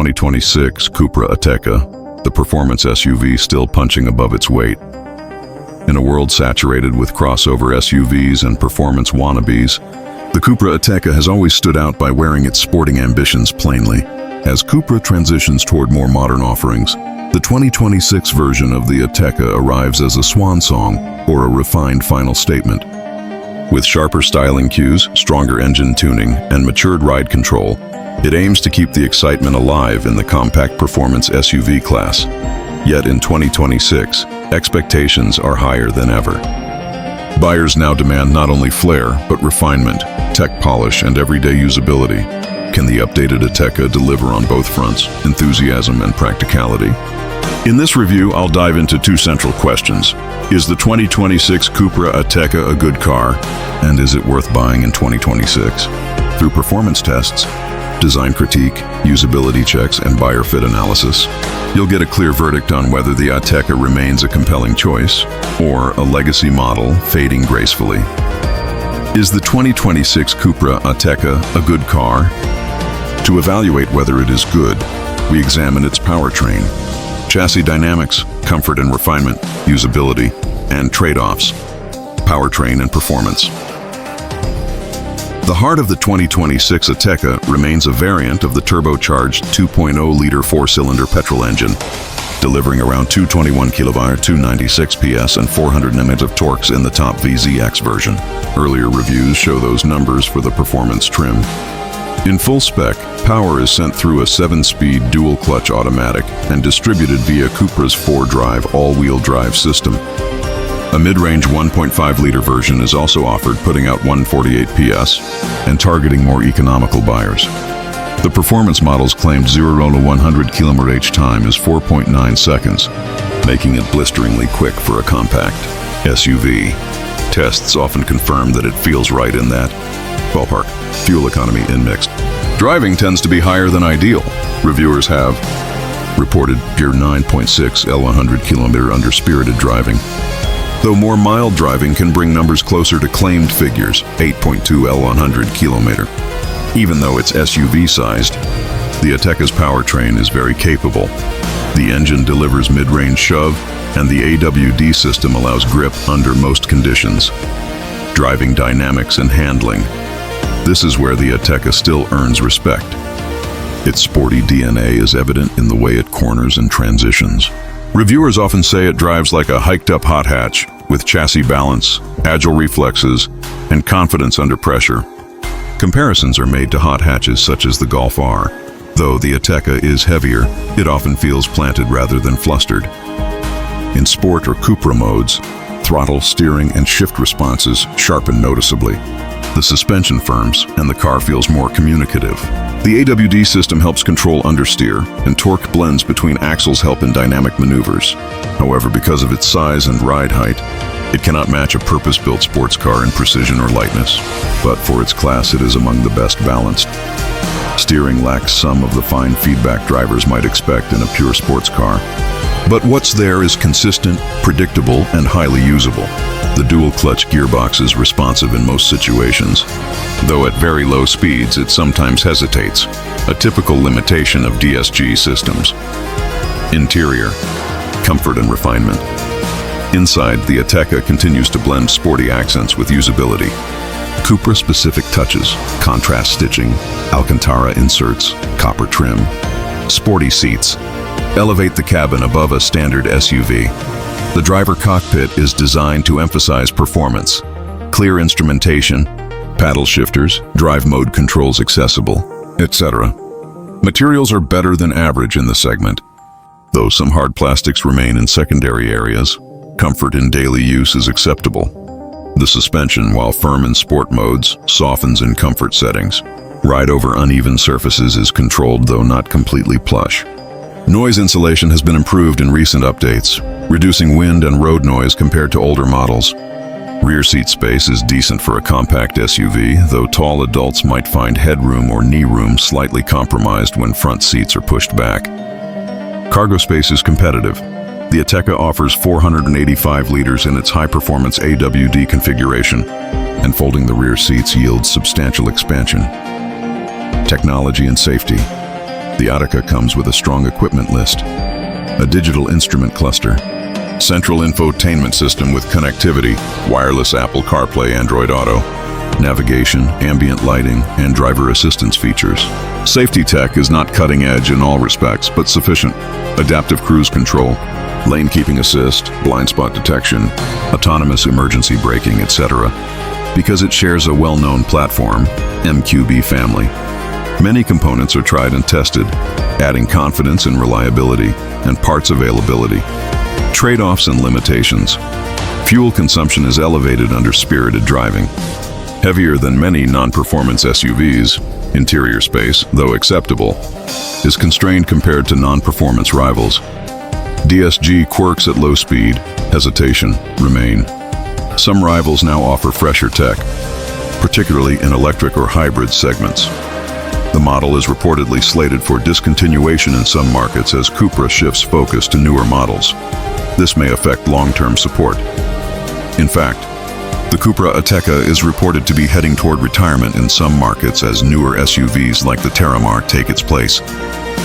2026 CUPRA Ateca, the performance SUV still punching above its weight. In a world saturated with crossover SUVs and performance wannabes, the CUPRA Ateca has always stood out by wearing its sporting ambitions plainly. As CUPRA transitions toward more modern offerings, the 2026 version of the Ateca arrives as a swan song or a refined final statement. With sharper styling cues, stronger engine tuning, and matured ride control, it aims to keep the excitement alive in the compact performance SUV class. Yet in 2026, expectations are higher than ever. Buyers now demand not only flair, but refinement, tech polish, and everyday usability. Can the updated Ateca deliver on both fronts, enthusiasm and practicality? In this review, I'll dive into two central questions. Is the 2026 CUPRA Ateca a good car? And is it worth buying in 2026? Through performance tests, design critique, usability checks, and buyer fit analysis, you'll get a clear verdict on whether the Ateca remains a compelling choice or a legacy model fading gracefully. Is the 2026 CUPRA Ateca a good car? To evaluate whether it is good, we examine its powertrain, chassis dynamics, comfort and refinement, usability, and trade-offs, powertrain and performance. The heart of the 2026 Ateca remains a variant of the turbocharged 2.0-liter four-cylinder petrol engine, delivering around 221 kW, 296 PS, and 400 Nm of torques in the top VZX version. Earlier reviews show those numbers for the performance trim. In full spec, power is sent through a 7-speed dual-clutch automatic and distributed via CUPRA's 4-drive all-wheel drive system. A mid-range 1.5-liter version is also offered, putting out 148 PS and targeting more economical buyers. The performance model's claimed 0 to 100 km/h time is 4.9 seconds, making it blisteringly quick for a compact SUV. Tests often confirm that it feels right in that ballpark. Fuel economy in mixed. Driving tends to be higher than ideal. Reviewers have reported pure 9.6 L100 km under spirited driving, though more mild driving can bring numbers closer to claimed figures, 8.2 L100 km. Even though it's SUV-sized, the Ateca's powertrain is very capable. The engine delivers mid-range shove, and the AWD system allows grip under most conditions. Driving dynamics and handling. This is where the Ateca still earns respect. Its sporty DNA is evident in the way it corners and transitions. Reviewers often say it drives like a hiked-up hot hatch, with chassis balance, agile reflexes, and confidence under pressure. Comparisons are made to hot hatches such as the Golf R. Though the Ateca is heavier, it often feels planted rather than flustered. In sport or CUPRA modes, throttle, steering, and shift responses sharpen noticeably. The suspension firms, and the car feels more communicative. The AWD system helps control understeer, and torque blends between axles help in dynamic maneuvers. However, because of its size and ride height, it cannot match a purpose-built sports car in precision or lightness. But for its class, it is among the best balanced. Steering lacks some of the fine feedback drivers might expect in a pure sports car. But what's there is consistent, predictable, and highly usable. The dual-clutch gearbox is responsive in most situations, though at very low speeds it sometimes hesitates, a typical limitation of DSG systems. Interior, comfort and refinement. Inside, the Ateca continues to blend sporty accents with usability. CUPRA-specific touches, contrast stitching, Alcantara inserts, copper trim, sporty seats, elevate the cabin above a standard SUV. The driver cockpit is designed to emphasize performance. Clear instrumentation, paddle shifters, drive mode controls accessible, etc. Materials are better than average in the segment. Though some hard plastics remain in secondary areas, comfort in daily use is acceptable. The suspension, while firm in sport modes, softens in comfort settings. Ride over uneven surfaces is controlled, though not completely plush. Noise insulation has been improved in recent updates, reducing wind and road noise compared to older models. Rear seat space is decent for a compact SUV, though tall adults might find headroom or knee room slightly compromised when front seats are pushed back. Cargo space is competitive. The Ateca offers 485 liters in its high-performance AWD configuration, and folding the rear seats yields substantial expansion. Technology and safety. The Ateca comes with a strong equipment list, a digital instrument cluster, central infotainment system with connectivity, wireless Apple CarPlay, Android Auto, navigation, ambient lighting, and driver assistance features. Safety tech is not cutting edge in all respects, but sufficient. Adaptive cruise control, lane keeping assist, blind spot detection, autonomous emergency braking, etc. Because it shares a well-known platform, MQB family. Many components are tried and tested, adding confidence in reliability and parts availability. Trade-offs and limitations. Fuel consumption is elevated under spirited driving. Heavier than many non-performance SUVs, interior space, though acceptable, is constrained compared to non-performance rivals. DSG quirks at low speed, hesitation, remain. Some rivals now offer fresher tech, particularly in electric or hybrid segments. The model is reportedly slated for discontinuation in some markets as CUPRA shifts focus to newer models. This may affect long-term support. In fact, the CUPRA Ateca is reported to be heading toward retirement in some markets as newer SUVs like the Terramar take its place.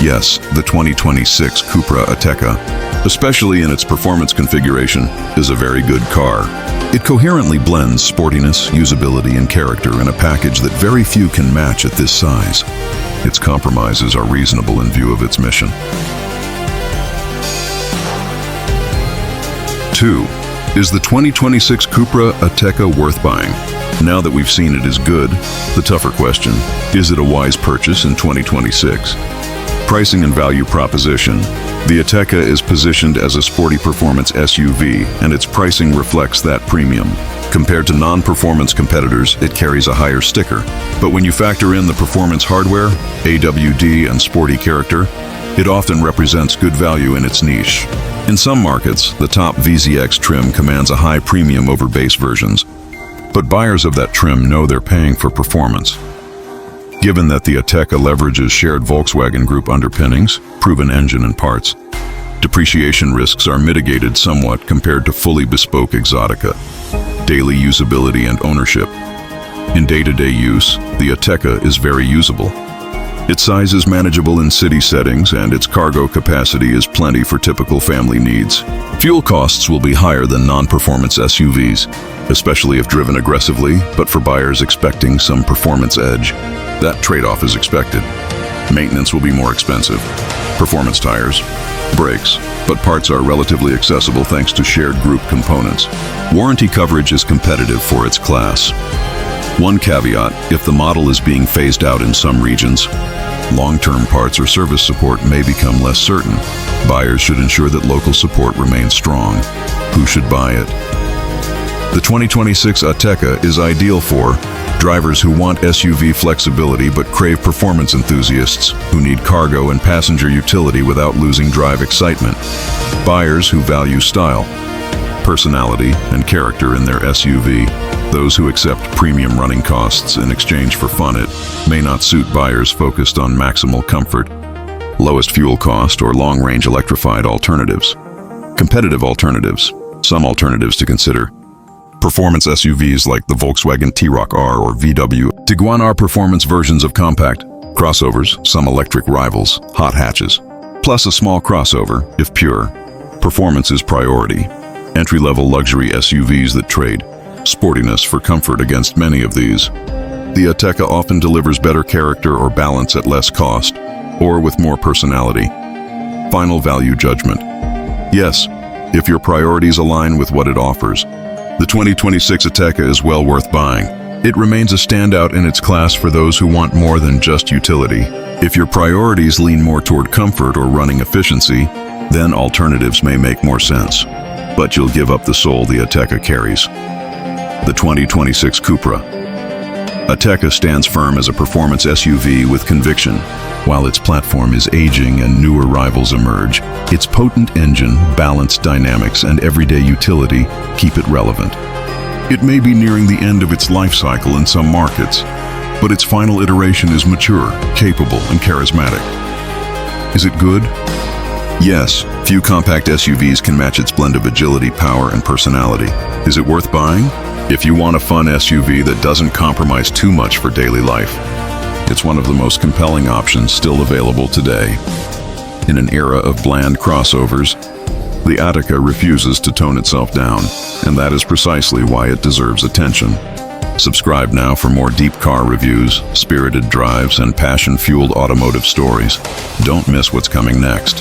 Yes, the 2026 CUPRA Ateca, especially in its performance configuration, is a very good car. It coherently blends sportiness, usability, and character in a package that very few can match at this size. Its compromises are reasonable in view of its mission. 2. Is the 2026 CUPRA Ateca worth buying? Now that we've seen it is good, the tougher question, is it a wise purchase in 2026? Pricing and value proposition. The Ateca is positioned as a sporty performance SUV, and its pricing reflects that premium. Compared to non-performance competitors, it carries a higher sticker. But when you factor in the performance hardware, AWD, and sporty character, it often represents good value in its niche. In some markets, the top VZX trim commands a high premium over base versions, but buyers of that trim know they're paying for performance. Given that the Ateca leverages shared Volkswagen Group underpinnings, proven engine and parts, depreciation risks are mitigated somewhat compared to fully bespoke Exotica. Daily usability and ownership. In day-to-day use, the Ateca is very usable. Its size is manageable in city settings, and its cargo capacity is plenty for typical family needs. Fuel costs will be higher than non-performance SUVs, especially if driven aggressively, but for buyers expecting some performance edge, that trade-off is expected. Maintenance will be more expensive. Performance tires, brakes, but parts are relatively accessible thanks to shared group components. Warranty coverage is competitive for its class. One caveat, if the model is being phased out in some regions, long-term parts or service support may become less certain. Buyers should ensure that local support remains strong. Who should buy it? The 2026 Ateca is ideal for drivers who want SUV flexibility but crave performance enthusiasts who need cargo and passenger utility without losing drive excitement, buyers who value style, personality, and character in their SUV, those who accept premium running costs in exchange for fun. It may not suit buyers focused on maximal comfort, lowest fuel cost, or long-range electrified alternatives. Competitive alternatives. Some alternatives to consider. Performance SUVs like the Volkswagen T-Roc R or VW Tiguan are performance versions of compact crossovers, some electric rivals, hot hatches, plus a small crossover, if pure. Performance is priority. Entry-level luxury SUVs that trade sportiness for comfort against many of these. The Ateca often delivers better character or balance at less cost, or with more personality. Final value judgment. Yes, if your priorities align with what it offers, the 2026 Ateca is well worth buying. It remains a standout in its class for those who want more than just utility. If your priorities lean more toward comfort or running efficiency, then alternatives may make more sense. But you'll give up the soul the Ateca carries. The 2026 CUPRA Ateca stands firm as a performance SUV with conviction. While its platform is aging and newer rivals emerge, its potent engine, balanced dynamics, and everyday utility keep it relevant. It may be nearing the end of its life cycle in some markets, but its final iteration is mature, capable, and charismatic. Is it good? Yes, few compact SUVs can match its blend of agility, power, and personality. Is it worth buying? If you want a fun SUV that doesn't compromise too much for daily life, It's one of the most compelling options still available today. In an era of bland crossovers, the Ateca refuses to tone itself down, and that is precisely why it deserves attention. Subscribe now for more deep car reviews, spirited drives, and passion-fueled automotive stories. Don't miss what's coming next.